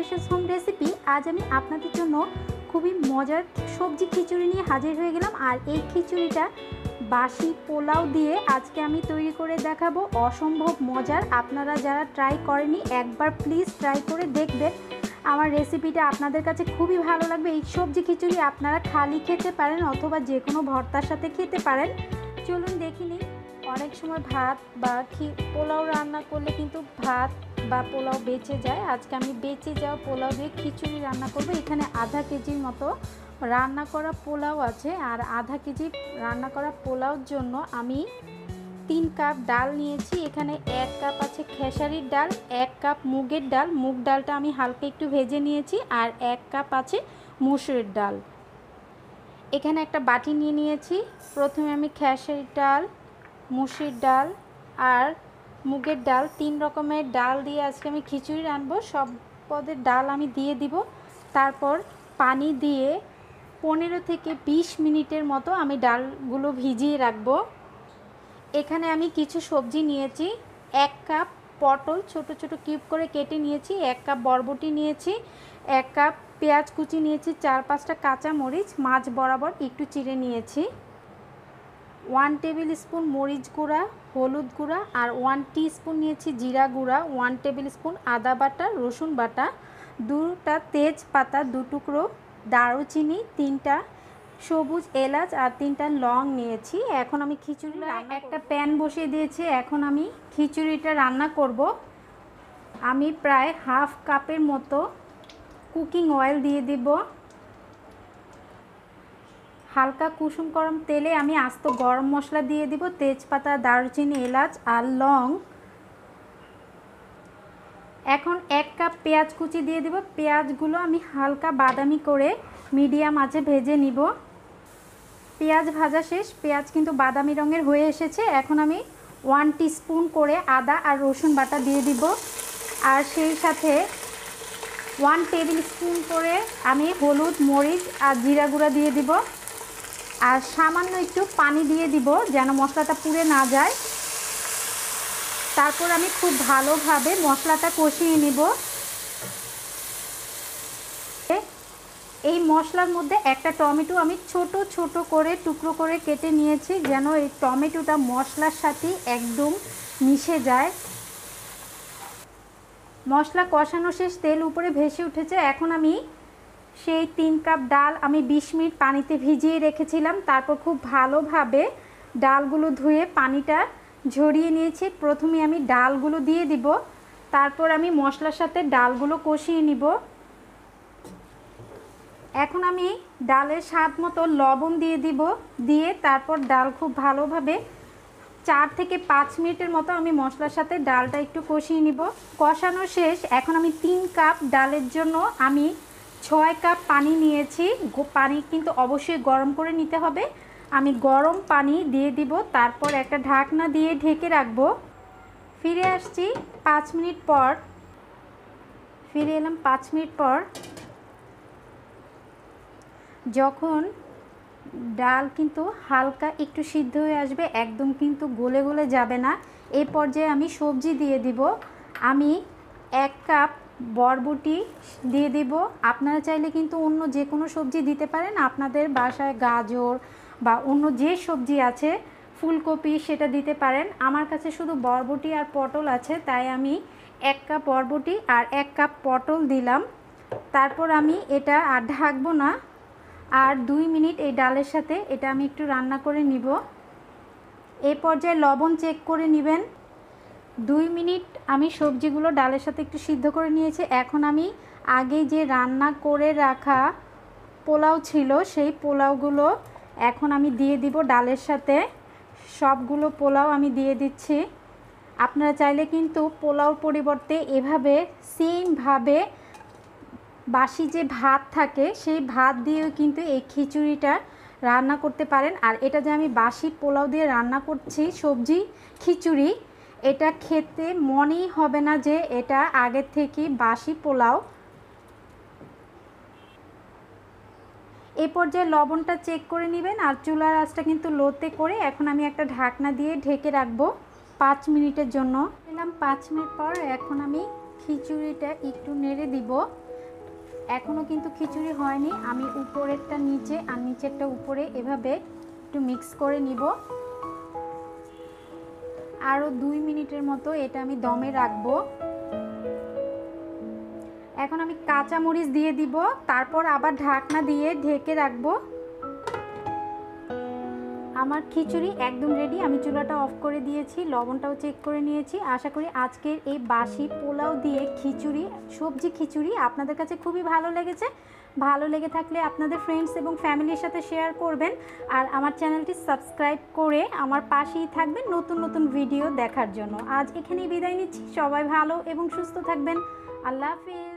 Ayesha's home recipe. আজ আমি আপনাদের জন্য খুবই মজার সবজি খিচুড়ি নিয়ে হাজির হয়ে গেলাম। আর এই খিচুড়িটা বাসি পোলাও দিয়ে আজকে আমি তৈরি করে দেখাবো। অসম্ভব মজার। আপনারা যারা ট্রাই করেনি একবার প্লিজ ট্রাই করে দেখবেন। আমার রেসিপিটা আপনাদের কাছে খুবই ভালো লাগবে। এই সবজি খিচুড়ি আপনারা খালি খেতে পারেন অথবা যে কোনো ভর্তার সাথে খেতে পারেন। চলুন দেখি নিই। অনেক সময় ভাত বা পোলাও রান্না করলে কিন্তু ভাত বা পোলাও বেঁচে যায়। আজকে আমি বেঁচে যাওয়া পোলাও দিয়ে খিচুড়ি রান্না করব। এখানে আধা কেজির মতো রান্না করা পোলাও আছে। আর আধা কেজি রান্না করা পোলাওর জন্য আমি 3 কাপ ডাল নিয়েছি। এখানে 1 কাপ আছে খেসারির ডাল, 1 কাপ মুগের ডাল, মুগ ডালটা আমি হালকা একটু ভেজে নিয়েছি, আর 1 কাপ আছে মসুরের ডাল। এখানে একটা বাটি নিয়ে নিয়েছি। প্রথমে আমি খেসারির ডাল, মসুর ডাল আর মুগের ডাল 3 রকমের ডাল দিয়ে আজকে আমি খিচুড়ি রান্নবো। সব পদের ডাল আমি দিয়ে দিব। তারপর পানি দিয়ে 15 থেকে 20 মিনিটের মতো আমি ডালগুলো ভিজিয়ে রাখবো। এখানে আমি কিছু সবজি নিয়েছি। 1 কাপ পটল ছোট ছোট কিউব করে কেটে নিয়েছি, 1 কাপ বরবটি নিয়েছি, 1 কাপ পেঁয়াজ কুচি নিয়েছি, 4-5টা কাঁচা মরিচ মাছ বরাবর একটু চিড়ে নিয়েছি, 1 টেবিল স্পুন মরিচ গুঁড়া, হলুদ গুঁড়া আর 1 টিস্পুন নিয়েছি জিরা গুঁড়া, 1 টেবিল স্পুন আদা বাটা, রসুন বাটা, 2টা তেজপাতা, 2 টুকরো দারুচিনি, 3টা সবুজ এলাচ আর 3টা লং নিয়েছি। এখন আমি খিচুড়ি একটা প্যান বসিয়ে দিয়েছি। এখন আমি খিচুড়িটা রান্না করব। আমি প্রায় হাফ কাপের মতো কুকিং অয়েল দিয়ে দিব। হালকা কুসুম গরম তেলে আমি আস্ত গরম মশলা দিয়ে দিব, তেজপাতা, দারুচিনি, এলাচ আর লং। এখন 1 কাপ পেঁয়াজ কুচি দিয়ে দিব। পেঁয়াজগুলো আমি হালকা বাদামি করে মিডিয়াম আঁচে ভেজে নিব। পেঁয়াজ ভাজা শেষ। পেঁয়াজ কিন্তু বাদামি রঙের হয়ে এসেছে। এখন আমি 1 টিস্পুন করে আদা আর রসুন বাটা দিয়ে দিব, আর সেই সাথে 1 টেবিল স্পুন করে আমি হলুদ, মরিচ আর জিরা গুঁড়া দিয়ে দিব, আর সামান্য একটু পানি দিয়ে দিব যেন মশলাটা পুড়ে না যায়। তারপর আমি খুব ভালোভাবে মশলাটা কষিয়ে নিব। এই মশলার মধ্যে একটা টমেটো আমি ছোট ছোট করে টুকরো করে কেটে নিয়েছি, যেন এই টমেটোটা মশলার সাথে একদম মিশে যায়। মশলা কষানো শেষ, তেল উপরে ভেসে উঠেছে। এখন আমি সেই 3 কাপ ডাল আমি 20 মিনিট পানিতে ভিজিয়ে রেখেছিলাম। তারপর খুব ভালোভাবে ডালগুলো ধুয়ে পানিটা ঝরিয়ে নিয়েছি। প্রথমে আমি ডালগুলো দিয়ে দিব, তারপর আমি মশলার সাথে ডালগুলো কষিয়ে নিব। এখন আমি ডালের স্বাদ মতো লবণ দিয়ে দিব, দিয়ে তারপর ডাল খুব ভালোভাবে 4 থেকে 5 মিনিটের মতো আমি মশলার সাথে ডালটা একটু কষিয়ে নিব। কষানো শেষ। এখন আমি 3 কাপ ডালের জন্য আমি 6 কাপ পানি নিয়েছি। পানি কিন্তু অবশ্যই গরম করে নিতে হবে। আমি গরম পানি দিয়ে দিব, তারপর একটা ঢাকনা দিয়ে ঢেকে রাখবো। ফিরে আসছি 5 মিনিট পর। ফিরে এলাম 5 মিনিট পর। যখন ডাল কিন্তু হালকা একটু সিদ্ধ হয়ে আসবে, একদম কিন্তু গলে গলে যাবে না, এই পর্যায়ে আমি সবজি দিয়ে দিব। আমি 1 কাপ বরবটি দিয়ে দিব। আপনারা চাইলে কিন্তু অন্য যে কোনো সবজি দিতে পারেন। আপনাদের বাসায় গাজর বা অন্য যে সবজি আছে, ফুলকপি, সেটা দিতে পারেন। আমার কাছে শুধু বরবটি আর পটল আছে, তাই আমি 1 কাপ বরবটি আর 1 কাপ পটল দিলাম। তারপর আমি এটা আর ঢাকবো না, আর 2 মিনিট এই ডালের সাথে এটা আমি একটু রান্না করে নিব। এই পর্যায়ে লবণ চেক করে নেবেন। 2 মিনিট আমি সবজিগুলো ডালের সাথে একটু সিদ্ধ করে নিয়েছি। এখন আমি আগে যে রান্না করে রাখা পোলাও ছিল, সেই পোলাওগুলো এখন আমি দিয়ে দিব ডালের সাথে। সবগুলো পোলাও আমি দিয়ে দিচ্ছি। আপনারা চাইলে কিন্তু পোলাওর পরিবর্তে এভাবে সেমভাবে বাসি যে ভাত থাকে, সেই ভাত দিয়েও কিন্তু এই খিচুড়িটা রান্না করতে পারেন। আর এটা যে আমি বাসি পোলাও দিয়ে রান্না করছি সবজি খিচুড়ি, এটা খেতে মনেই হবে না যে এটা আগের থেকে বাসি পোলাও। এই পর্যায়ে লবণটা চেক করে নেবেন, আর চুলার আঁচটা কিন্তু লোতে করে এখন আমি একটা ঢাকনা দিয়ে ঢেকে রাখবো 5 মিনিটের জন্য। 5 মিনিট পর এখন আমি খিচুড়িটা একটু নেড়ে দিব। এখনও কিন্তু খিচুড়ি হয়নি। আমি উপরেরটা নিচে আর নিচেরটা উপরে এভাবে একটু মিক্স করে নিব। আরও 2 মিনিটের মতো এটা আমি দমে রাখবো। এখন আমি কাঁচামরিচ দিয়ে দিব, তারপর আবার ঢাকনা দিয়ে ঢেকে রাখবো। আমার খিচুড়ি একদম রেডি। আমি চুলাটা অফ করে দিয়েছি, লবণটাও চেক করে নিয়েছি। আশা করি আজকের এই বাসি পোলাও দিয়ে খিচুড়ি, সবজি খিচুড়ি আপনাদের কাছে খুবই ভালো লেগেছে। ভালো লেগে থাকলে আপনাদের ফ্রেন্ডস এবং ফ্যামিলির সাথে শেয়ার করবেন। আর আমার চ্যানেলটি সাবস্ক্রাইব করে আমার পাশেই থাকবেন নতুন নতুন ভিডিও দেখার জন্য। আজ এখানেই বিদায় নিচ্ছি। সবাই ভালো এবং সুস্থ থাকবেন। আল্লাহ হাফেজ।